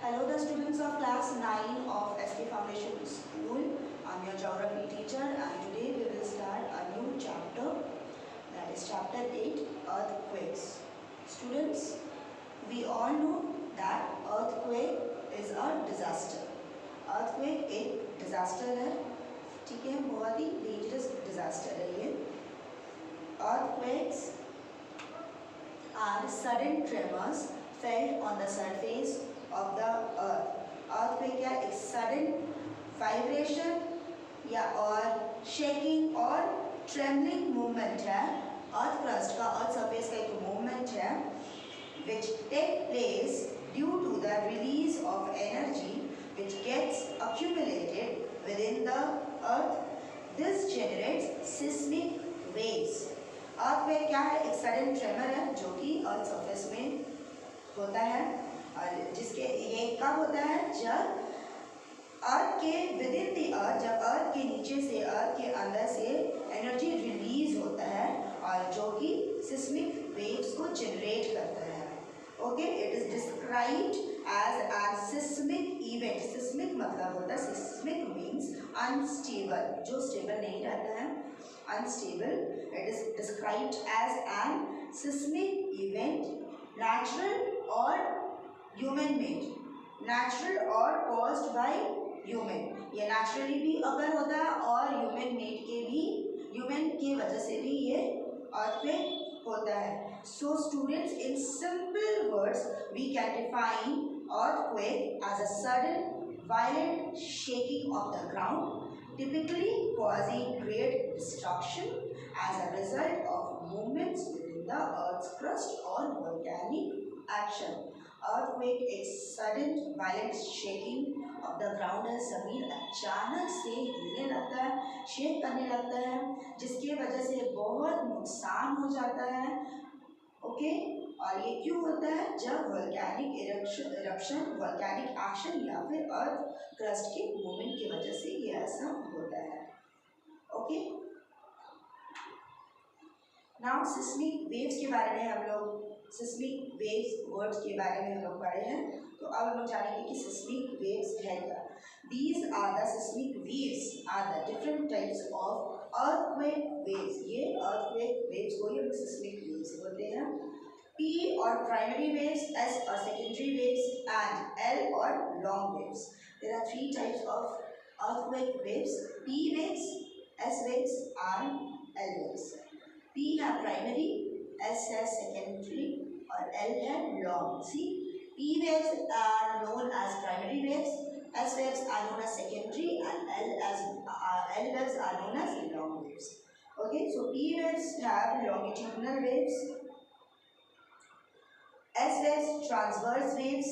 Hello, the students of class 9 of SK Foundation School. I'm your geography teacher, and today we will start a new chapter, that is chapter 8, earthquakes. Students, we all know that earthquake is a disaster. Earthquake एक disaster है, ठीक है, बहुत ही dangerous disaster है ये. Earthquakes are sudden tremors felt on the surface of the earth. earthquake क्या एक sudden vibration या और shaking और trembling movement है earth crust का, earth surface का एक movement है which take place due to the release of energy which gets accumulated within the earth. This generates seismic waves. earthquake क्या है, एक sudden tremor है जो कि earth surface में होता है और जिसके ये कब होता है, जब अर्थ के विद इन द अर्थ, जब अर्थ के नीचे से अर्थ के अंदर से एनर्जी रिलीज होता है और जो कि सिस्मिक वेव्स को जनरेट करता है. Okay, it is described as an seismic event. Seismic मतलब होता है, सिस्मिक मीन्स अनस्टेबल, जो स्टेबल नहीं रहता है, unstable. It is described as an seismic event, natural और ह्यूमन मेड, नेचुरल और कॉज्ड बाय ह्यूमन. ये नेचुरली भी अगर होता है और ह्यूमन मेड के भी, ह्यूमन की वजह से भी ये अर्थक्वेक होता है. So students, in simple words we can define earthquake as a sudden violent shaking of the ground, typically causing great destruction as a result of movements within the earth's crust or volcanic action. earthquake एक sudden violent shaking of the ground है, जमीन अचानक से हिलने लगता है, shake करने लगता है, जिसके वजह से बहुत नुकसान हो जाता है. ओके, और ये क्यों होता है, जब वोल्केनिक इरप्शन, वोल्केनिक एक्शन या फिर अर्थ क्रस्ट के मूवमेंट की वजह से ये ऐसा होता है. ओके, नाउ सिस्मिक वेव्स के बारे में हम लोग, सिस्मिक वेव्स वर्ड्स के बारे में हम लोग पढ़े हैं, तो अब हम लोग जानेंगे कि सिस्मिक वेव्स है क्या. These are the seismic waves are the different types of earthquake waves. ये अर्थक्वेक वेव्स को ये सिस्मिक वेव्स बोलते हैं. P और primary waves, S और secondary waves, and L और long waves. There are three types of earthquake waves: P waves, S waves, and L waves. P है primary, S है secondary, और L है long. See, P waves are known as primary waves, S waves are known as secondary, and L waves are known as long waves. Okay, so P waves have longitudinal waves. S waves transverse waves.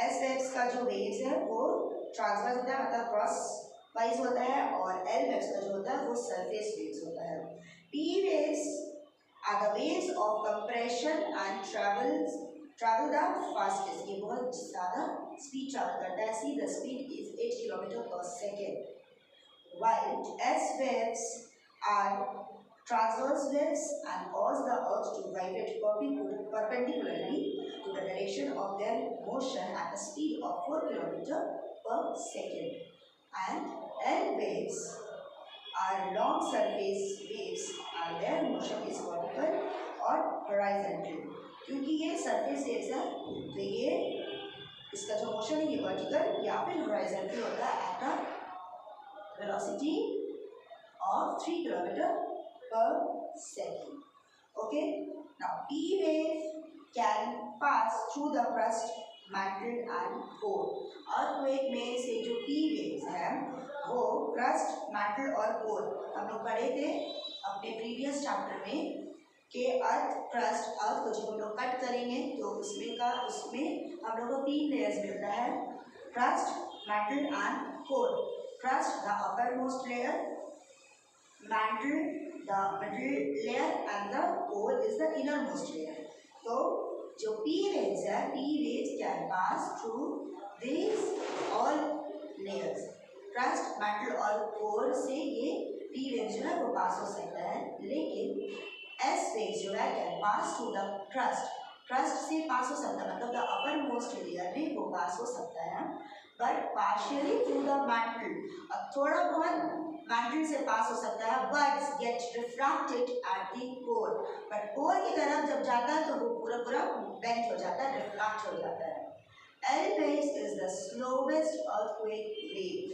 S waves का जो waves है वो transverse होता है, मतलब cross wise होता है, और L waves का जो होता है वो सरफेस वेव्स होता है. P waves are the waves of compression and travel the fastest. ये बहुत ज़्यादा स्पीड ट्रैवल करता है. See, the speed is 8 km/s. While S waves are transverse waves and cause the earth to vibrate perpendicularly to the direction of their motion at a speed of 4 km/s. And L waves are long surface waves and their motion is vertical or horizontal. क्योंकि ये surface waves है तो ये इसका जो motion है ये vertical या फिर horizontal होता है at a velocity of 3 km/s. Okay, now P wave can pass through the crust, mantle and core. earthquake में से जो P waves है वो crust, mantle और core हम लोग पढ़े थे अपने previous chapter में कि अर्थ क्रस्ट, अर्थ को जब हम लोग कट करेंगे तो उसमें हम लोग को 3 लेयर्स मिलता है: crust, mantle and core. crust the uppermost layer, mantle the middle layer, and the core is the innermost layer. तो जो P waves है, P waves can pass through these all layers. crust, mantle और core से ये P waves जो है वो पास हो सकता है, लेकिन S waves जो है can pass through the crust. crust से पास हो सकता है, मतलब the uppermost इनमोस्ट लेयर में वो पास हो सकता है, but partially through the mantle, थोड़ा बहुत मैंटल से पास हो सकता है, but get refracted at the core, but core की तरफ जब जाता है तो वो पूरा पूरा बेंट हो जाता है, रिफ्रैक्ट हो जाता है। L waves is the slowest earthquake wave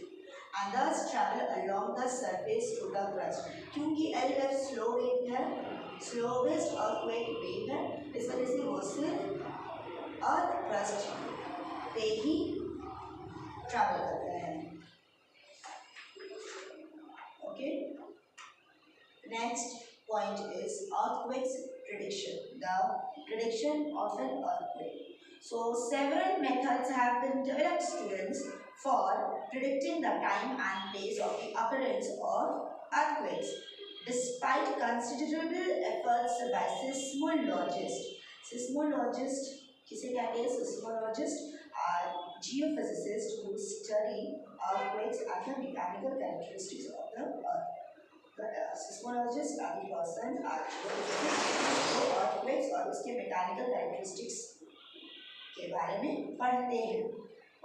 and thus travel along the surface to the crust. क्योंकि L wave slow wave है, slowest earthquake wave है, इस वजह से वो सिर्फ अर्थ क्रस्ट पे ही ट्रैवल करता है। Okay, next point is earthquakes prediction, the prediction of an earthquake. So several methods have been developed, students, for predicting the time and place of the occurrence of earthquakes. Despite considerable efforts by seismologists, seismologists किसे कहते हैं? Seismologists are geophysicists who study earthquakes and the mechanical characteristics of the earth. Seismologists are the person जो earthquakes और उसके mechanical characteristics के बारे में पढ़ते हैं।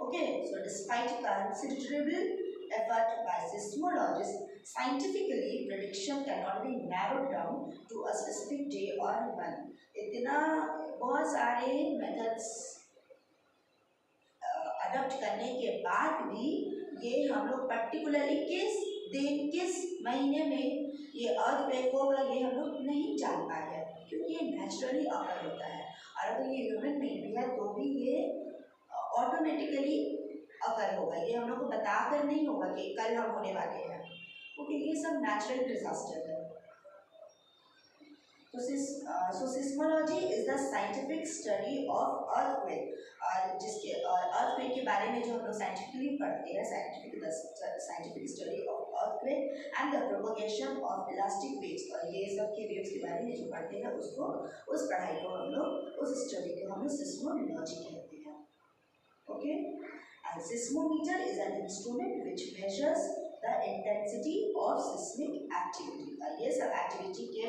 Okay, so despite considerable effort by seismologists, scientifically prediction cannot be narrowed down to a specific day or month. इतना बहुत सारे methods अडॉप्ट करने के बाद भी ये हम लोग पर्टिकुलरली किस दिन किस महीने में ये अर्थक्वेक होगा ये हम लोग नहीं जान पाए हैं, क्योंकि ये नेचुरली अकर होता है, और अगर ये ह्यूमन मेड भी है तो भी ये ऑटोमेटिकली अकर होगा, ये हम लोग को बताकर नहीं होगा कि कल हम होने वाले हैं, क्योंकि ये सब नेचुरल डिजास्टर है। So seismology is the scientific study of earthquake, और जिसके earthquake के बारे में जो हम लोग साइंटिफिकली पढ़ते हैं, scientific study of earthquake and the propagation of elastic waves, और ये सब के waves के बारे में जो पढ़ते हैं उसको, उस पढ़ाई को हम लोग, उस स्टडी को हम लोग seismology कहते हैं। Okay, and seismometer is an instrument which measures the intensity of seismic activity, और ये सब एक्टिविटी के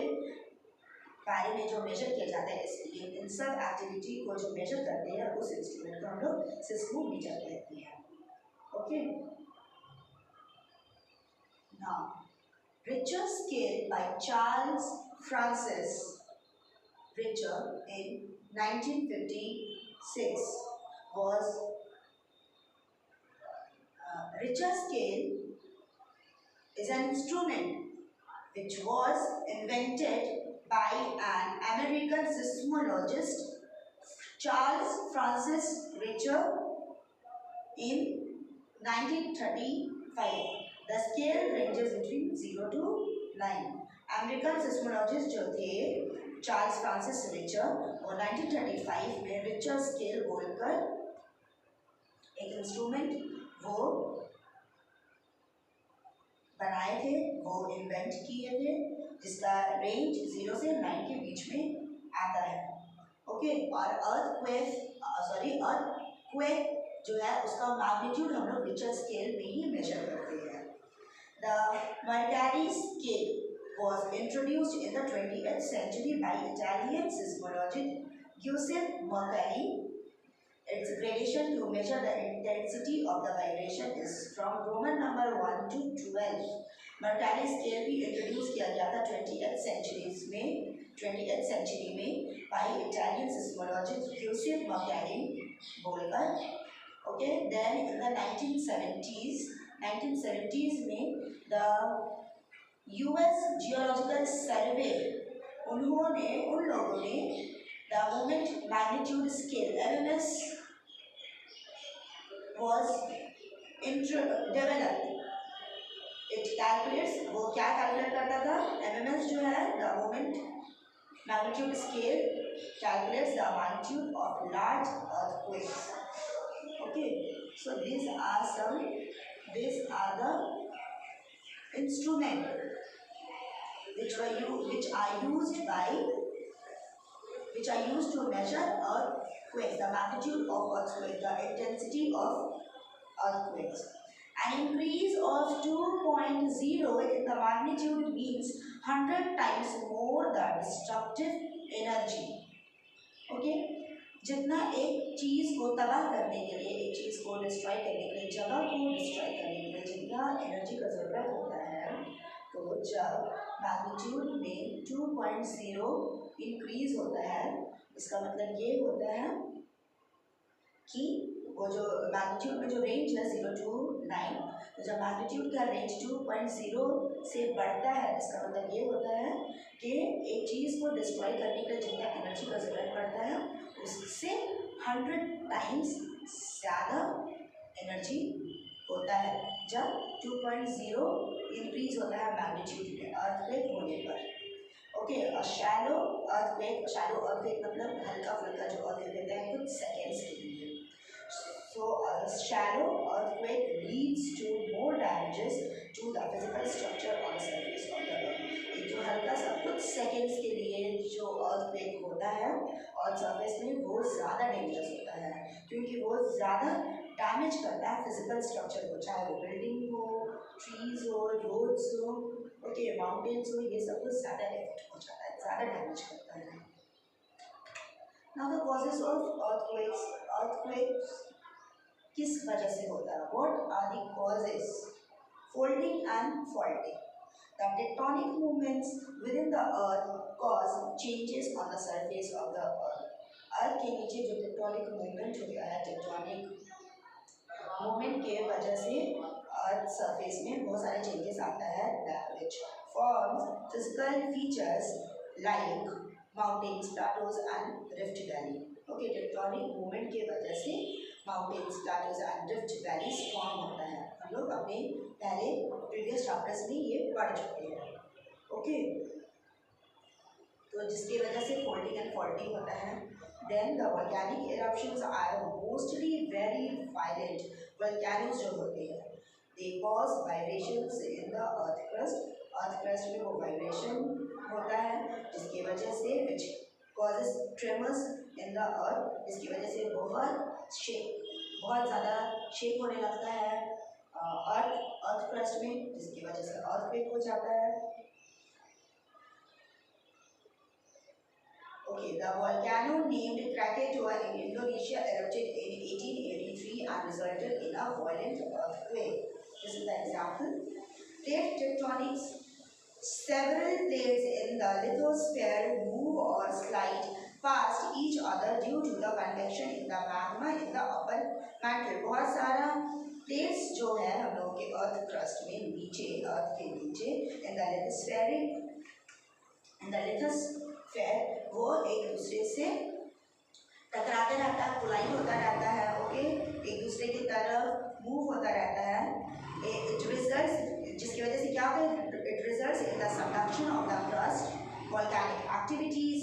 बारे में जो मेजर किया जाता है, इसलिए इन सब एक्टिविटी को जो मेजर करते हैं उस इंस्ट्रूमेंट को हम लोग सेस्मोमीटर कहते हैं। Okay, now Richter scale by Charles Francis Richter in 1956 was richer scale is an instrument which was invented by an American seismologist, Charles Francis Richter, in 1935. The scale ranges between 0 to 9. American seismologist जो थे Charles Francis richer, वो 1935 में Richter scale बोलकर एक instrument वो बनाए थे, वो इन्वेंट किए थे, जिसका रेंज 0 से 9 के बीच में आता है। ओके, और अर्थक्वेक जो है उसका मैग्नीट्यूड हम लोग रिचर स्केल में ही मेजर करते हैं। The Mercalli scale was introduced in the 20th century by Italian seismologist Giuseppe Mercalli. Its gradation to measure the intensity of the vibration is from Roman number 1 to 12. मर्कारी scale भी introduce किया गया था 20th century में by Italian seismologist Giuseppe Mercalli बोलकर। Okay, then in the 1970s में the US Geological Survey उन लोगों ने the moment magnitude scale MMS was developed. It calculates, वो क्या कैलकुलेट करता था? MMS जो है the moment magnitude scale calculates the magnitude of large earthquakes. Okay, so these are the instruments which are used to measure earthquakes, the magnitude of earthquake, the intensity of earthquakes. An increase of 2.0 in the magnitude means 100 times more the destructive energy. Okay, जितना एक चीज को तबाह करने के लिए, एक चीज को डिस्ट्रॉय करने के लिए, जगह को डिस्ट्रॉय करने के लिए जितना एनर्जी का जरूरत होता है, तो जब मैग्नीट्यूड में 2.0 इंक्रीज होता है, इसका मतलब ये होता है कि वो जो मैग्नीट्यूड में जो रेंज है 0 to 9, तो जब मैग्नीट्यूड का रेंज 2.0 से बढ़ता है, इसका मतलब ये होता है कि एक चीज़ को डिस्ट्रॉय करने के लिए जितना एनर्जी का जरूरत पड़ता है उससे 100 टाइम्स ज़्यादा एनर्जी होता है जब 2.0 इंक्रीज होता है मैग्नीट्यूड में अर्थक्वेक होने पर। ओके, शैलो अर्थक्वेक मतलब हल्का फुल्का जो अर्थक्वेक होता है कुछ सेकेंड्स के लिए। So a shallow earthquake leads to more damages to the physical structure on the surface of the earth. एक जो हल्का सा कुछ सेकेंड्स के लिए जो earthquake होता है और सरफेस में वो ज़्यादा डेंजरस होता है क्योंकि वो ज़्यादा डैमेज करता है फिजिकल स्ट्रक्चर को, चाहे वो बिल्डिंग हो, ट्रीज हो, रोड्स हो, ओके, माउंटेन्स हो, ये सब कुछ ज़्यादा इफेक्ट हो जाता है, ज़्यादा डैमेज करता है। Now the causes of earthquakes किस वजह से होता है? What are the causes? Folding and faulting. The tectonic movements within the earth cause changes on the surface of the earth. अर्थ के नीचे जो टेक्टोनिक मूवमेंट होता है, टेक्टोनिक मूवमेंट के वजह से अर्थ सरफेस में बहुत सारे चेंजेस आता है which forms physical features like mountains, plateaus and rift valley. Okay, tectonic movement के वजह से mountains, Plato's and rift valleys form होता है। हम लोग अपने पहले प्रीवियस चैप्टर्स में ये पढ़ चुके हैं। ओके, तो जिसकी वजह से फोल्डिंग एंड फॉल्टिंग होता है। Then the volcanic eruptions are mostly very violent. Volcanoes जो होते हैं they cause vibrations in the earth crust में वो वाइब्रेशन होता है जिसकी वजह से which causes tremors in the earth, जिसकी वजह से बहुत ज़्यादा शेक होने लगता है अर्थ क्रस्ट में, जिसकी वजह से अर्थक्वेक हो जाता है। Okay, the volcano named Krakatoa in Indonesia erupted in 1883 and resulted in a violent earthquake. This is the example. Plate tectonics. Several plates in the lithosphere move or slide past each other due to the convection in the magma in the upper mantle. बहुत सारा plates जो है हम लोगों के अर्थ crust में नीचे, अर्थ के नीचे इन द लिथोस्फेयर वो एक दूसरे से टकराते रहता है, कोलाइड होता रहता है। ओके, एक दूसरे की तरफ मूव होता रहता है। इट रिजल्ट्स, जिसकी वजह से क्या होता है, it results in the subduction of the crust, volcanic activities,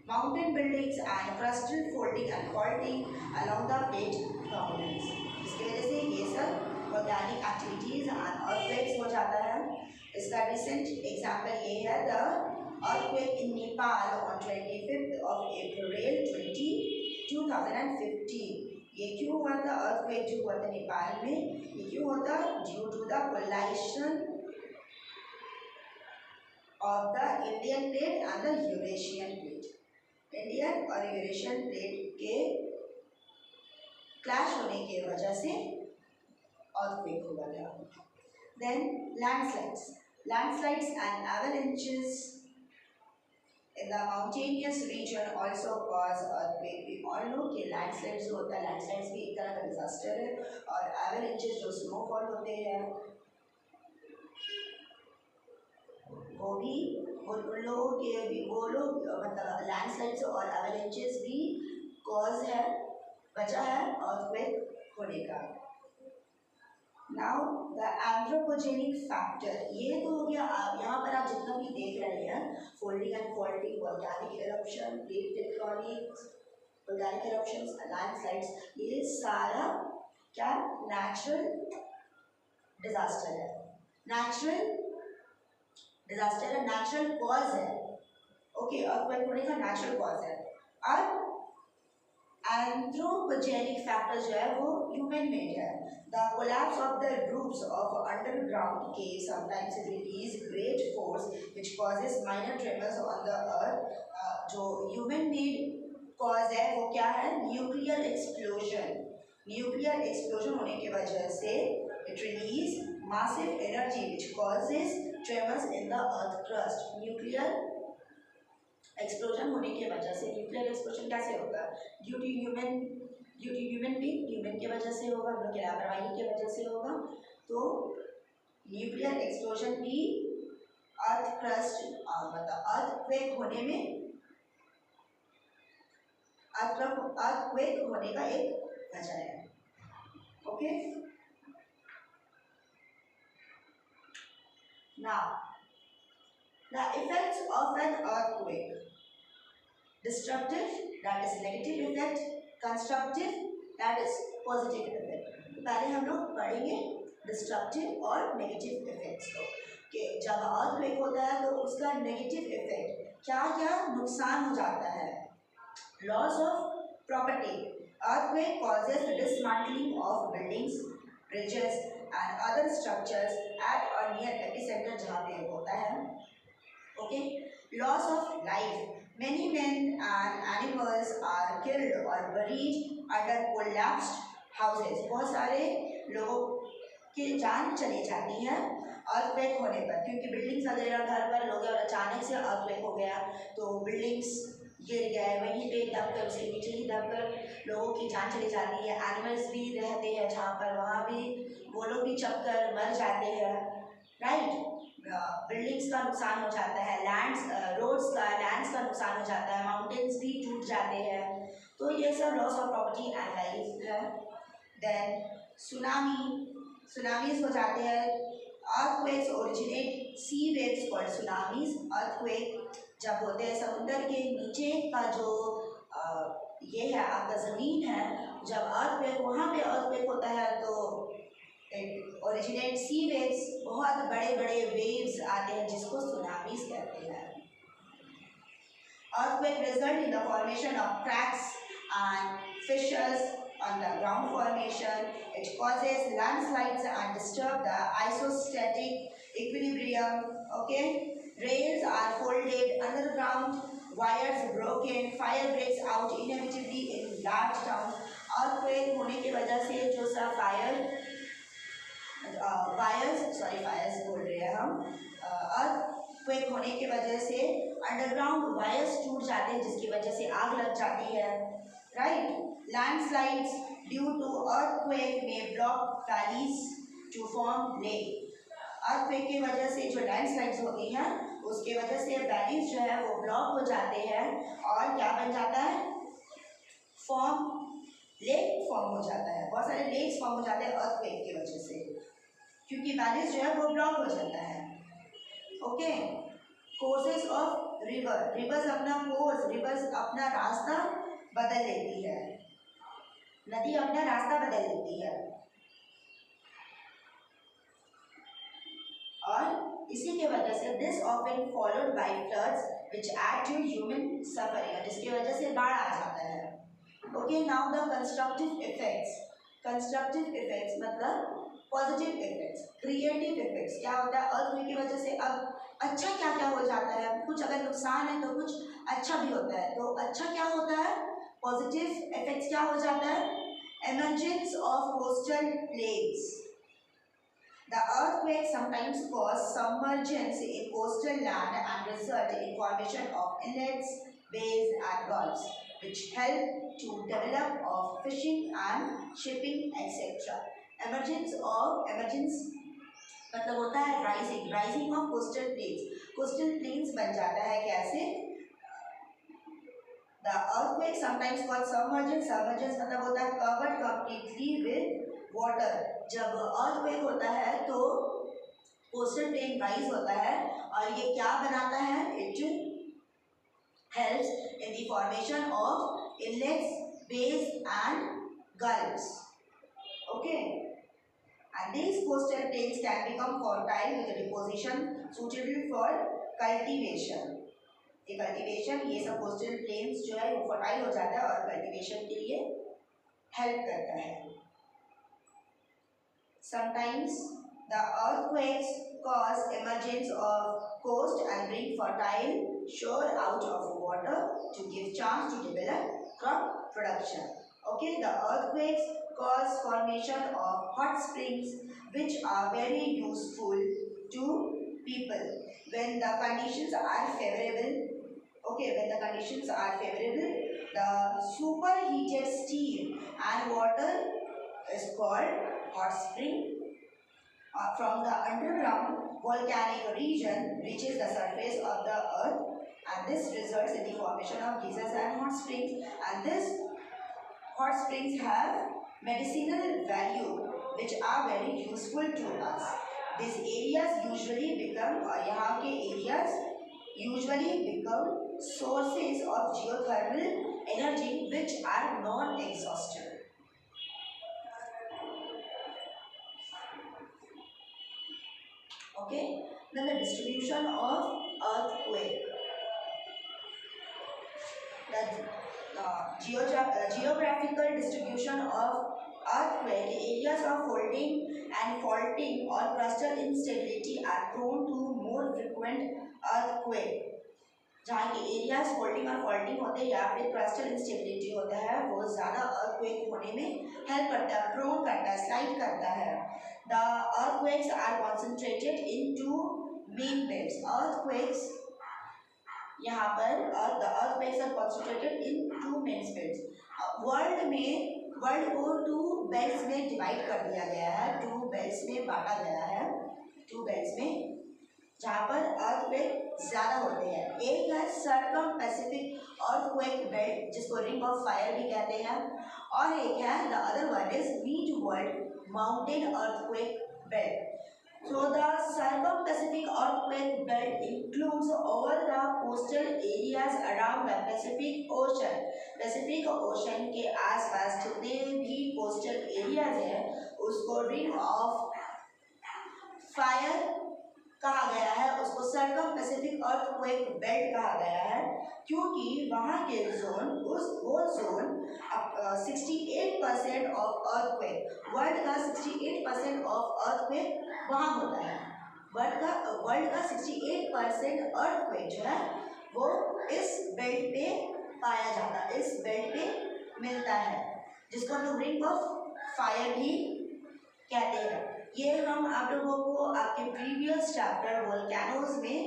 mountain buildings and crustal folding and faulting along the plate boundaries. इसकी वजह से ये सब volcanic activities and earthquakes हो जाता है। इसका recent example ये है the earthquake in Nepal on 25th of April 2015। ये क्यों हुआ था? earthquake जो हुआ था नेपाल में, ये क्यों हुआ था? Due to the collision of the Indian plate and the Eurasian plate। Indian और यूरेशियन प्लेट के क्लैश होने की वजह से अर्थक्वेक हुआ था। Then landslides and avalanches in the mountainous region also cause earthquake. We all know कि landslides जो होता है, लैंडस्लाइड्स भी एक तरह का डिजास्टर है, और एवलांचेस जो स्नोफॉल होते हैं वो लोग मतलब लैंडस्लाइड्स और एवलांचेस भी कॉज है, वजह है अर्थक्वेक होने का। नाउ द एंथ्रोपोजेनिक फैक्टर, ये तो हो गया। आप यहाँ पर आप जितना भी देख रहे हैं, folding and faulting, volcanic eruption, plate tectonics, volcanic eruptions, landslides, ये सारा क्या नेचुरल डिजास्टर है, नेचुरल कॉज है। ओके, अर्थक्वेक होने का नेचुरल कॉज है। अब एंथ्रोपोजेनिक फैक्टर जो है वो ह्यूमन मेड है। The collapse of the roofs of underground caves sometimes release great force which causes minor tremors on the earth. जो ह्यूमन मेड कॉज है वो क्या है, न्यूक्लियर एक्सप्लोजन। न्यूक्लियर एक्सप्लोजन होने की वजह से it release massive energy which causes tremors in the earth crust. Nuclear explosion होने की वजह से, न्यूक्लियर एक्सप्लोजन कैसे होगा, due to human being, human की वजह से होगा, हम लोग की लापरवाही की वजह से होगा। तो न्यूक्लियर एक्सप्लोजन भी अर्थ क्रस्ट मतलब अर्थक्वेक होने में, अर्थक्वेक होने का एक वजह है। Okay, now the effects of an earthquake. Destructive, that is negative effect, constructive, that is positive effect. पहले हम लोग पढ़ेंगे डिस्ट्रक्टिव और नेगेटिव इफेक्ट्स को, कि जब अर्थक्वेक होता है तो उसका नेगेटिव इफेक्ट क्या क्या नुकसान हो जाता है। Loss of property, earthquake causes the dismantling of buildings, bridges and other structures at or near epicenter जहाँ पे होता है। Okay, loss of life, many men and animals are killed or buried under collapsed houses। बहुत सारे लोगों की जान चली जाती है अर्थक्वेक होने पर, क्योंकि बिल्डिंग्स वगैरह घर पर लोग और अचानक से अर्थक्वेक हो गया तो बिल्डिंग्स गिर गए, वहीं पे दब कर, उसके नीचे ही दब कर लोगों की जान चली जाती है। एनिमल्स भी रहते हैं जहाँ पर, वहाँ भी वो लोग भी चप कर मर जाते हैं। राइट, बिल्डिंग्स का नुकसान हो जाता है, रोड्स का, लैंड्स का नुकसान हो जाता है, माउंटेन्स भी टूट जाते हैं। तो ये सब loss of property and life है। देन सुनामीज हो जाते हैं। अर्थक्वेक्स ओरिजिनेट सी वेव्स कॉल्ड सुनामीज। अर्थक्वेक जब होते हैं समुद्र के नीचे का जो ये है आपका ज़मीन है, जब अर्थक्वेक वहाँ पे अर्थक्वेक होता है तो ओरिजिनेट सी वेव्स, बहुत बड़े बड़े वेव्स आते हैं जिसको सुनामीज कहते हैं। Earthquake result in the formation of cracks and fissures on the ground formation. It causes landslides and disturb the isostatic equilibrium. Okay, rails are folded underground, wires broken, fire breaks out inevitably in large towns. Earthquake होने की वजह से जो सा Fyers बोल रहे हैं हम, अर्थक्वेक होने की वजह से अंडरग्राउंड वायर्स टूट जाते हैं जिसकी वजह से आग लग जाती है। Right, landslides due to earthquake may block valleys to form lake. Earthquake की वजह से जो लैंडस्लाइड्स होती हैं उसके वजह से वैलीज जो है वो ब्लॉक हो जाते हैं और क्या बन जाता है, लेक फॉर्म हो जाता है। बहुत सारे लेक्स फॉर्म हो जाते हैं अर्थक्वेक की वजह से, क्योंकि वैलीज जो है वो ब्लॉक हो जाता है। ओके, कोर्सेज ऑफ रिवर्स अपना रास्ता बदल लेती है, नदी अपना रास्ता बदल लेती है, और इसी के वजह से this often followed by floods which add to human suffering, जिसकी वजह से बाढ़ आ जाता है। Okay, now the constructive effects मतलब पॉजिटिव इफेक्ट्स, क्रिएटिव इफेक्ट्स। क्या होता है अर्थक्वेक की वजह से, अब अच्छा क्या क्या हो जाता है, कुछ अगर नुकसान है तो कुछ अच्छा भी होता है। तो अच्छा क्या होता है, पॉजिटिव इफेक्ट्स क्या हो जाता है, emergence of coastal plains. The earthquake sometimes cause submergence in coastal land and result in formation of inlets, bays and gulfs, which help to develop of fishing and shipping etc. Emergence मतलब होता है rising of coastal planes बन जाता है। कैसे, The earthquake sometimes called submergence मतलब होता है covered completely with water। जब earthquake होता है तो coastal plain rise होता है और ये क्या बनाता है, it helps in the formation of inlets, bays and gulfs. Okay, and these coastal plains can become fertile with a deposition suitable for cultivation। ये सब कोस्टल प्लेन्स जो है वो फर्टाइल हो जाता है और कल्टीवेशन के लिए हेल्प करता है। Sometimes the earthquakes cause emergence of coast and bring fertile shore out of water to give chance to develop crop production. Okay, the earthquakes cause formation of hot springs which are very useful to people when the conditions are favorable. Okay, when the conditions are favorable, the superheated steam and water is called hot spring. From the underground volcanic region reaches the surface of the earth, and this results in the formation of geysers and hot springs, and this hot springs have medicinal value which are very useful to us. These areas usually become यहाँ के areas usually become sources of geothermal energy which are non-exhaustive. Okay, then the distribution of earthquake. The geographical distribution of earthquake areas of folding and faulting or crustal instability are prone to more frequent earthquake. जहाँ के areas folding और faulting होते हैं या फिर क्रास्टल instability होता है वो ज़्यादा अर्थक्वेक होने में हेल्प करता है, प्रोन करता है, स्लाइड करता है. The earthquakes are concentrated in two main belts. Earthquakes यहाँ पर the earthquakes are concentrated in two main belts. World को टू बेल्ट्स में डिवाइड कर दिया गया है, टू बेल्ट्स में बांटा गया है, टू बेल्ट्स में जहाँ पर अर्थक्वेक ज़्यादा होते हैं. एक है सर्कम पैसिफिक अर्थक्वेक बेल्ट जिसको रिंग ऑफ फायर भी कहते हैं, और एक है the other one is mid world mountain earthquake belt. So the circum-Pacific earthquake belt includes all the coastal areas around the Pacific Ocean. Pacific Ocean के आसपास जितने भी coastal areas हैं उसको ring of fire कहा गया है, उसको सर्कम पैसिफिक अर्थक्वेक बेल्ट कहा गया है क्योंकि वहाँ के जोन वो जोन 68% ऑफ अर्थक्वेक, वर्ल्ड का 68% ऑफ अर्थक्वेक वहाँ होता है. वर्ल्ड का 68% अर्थक्वेक जो है वो इस बेल्ट पे पाया जाता है, इस बेल्ट पे मिलता है जिसको हम लोग रिंग ऑफ फायर भी कहते हैं. ये हम आप लोगों को आपके प्रीवियस चैप्टर वोल्केनोज में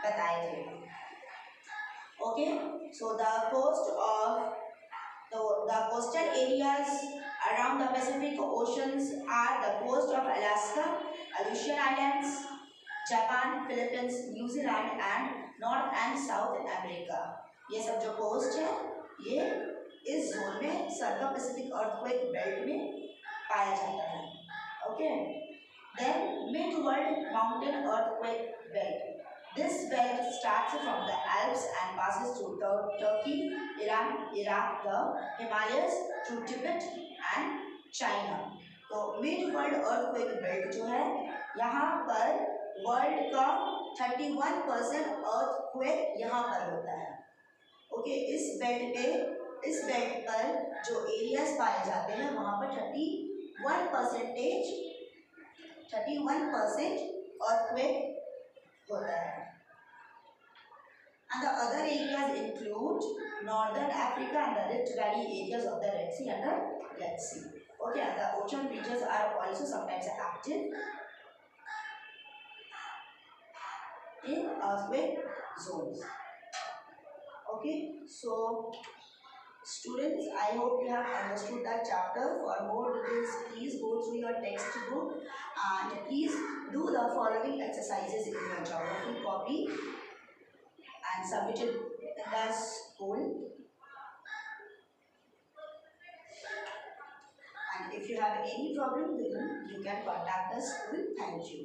बताए थे. Okay, so the coast of the coastal areas around the Pacific Oceans are the coast of Alaska, Aleutian Islands, Japan, Philippines, New Zealand and North and South America. ये सब जो coast है ये इस zone में सर्कम पैसिफिक अर्थक्वेक बेल्ट में पाया जाता है. Okay, then mid-world mountain earthquake belt. This belt starts from the Alps and passes through Turkey, Iran, Iraq, the Himalayas, through Tibet and China. तो mid-world earthquake belt जो है यहाँ पर world का 31% earthquake यहाँ पर होता है. ओके, इस बेल्ट पर जो एरियाज पाए जाते हैं वहाँ पर 31% earthquake होता है. And the other areas include northern Africa and the Rift Valley areas of the Red Sea and the Red Sea. Okay, and the ocean regions are also sometimes active in earthquake zones. Okay, so students, I hope you have understood that chapter. For more details, please go through your textbook and please do the following exercises in your geography copy and submit it in the school. And if you have any problem, then you can contact the school. Thank you.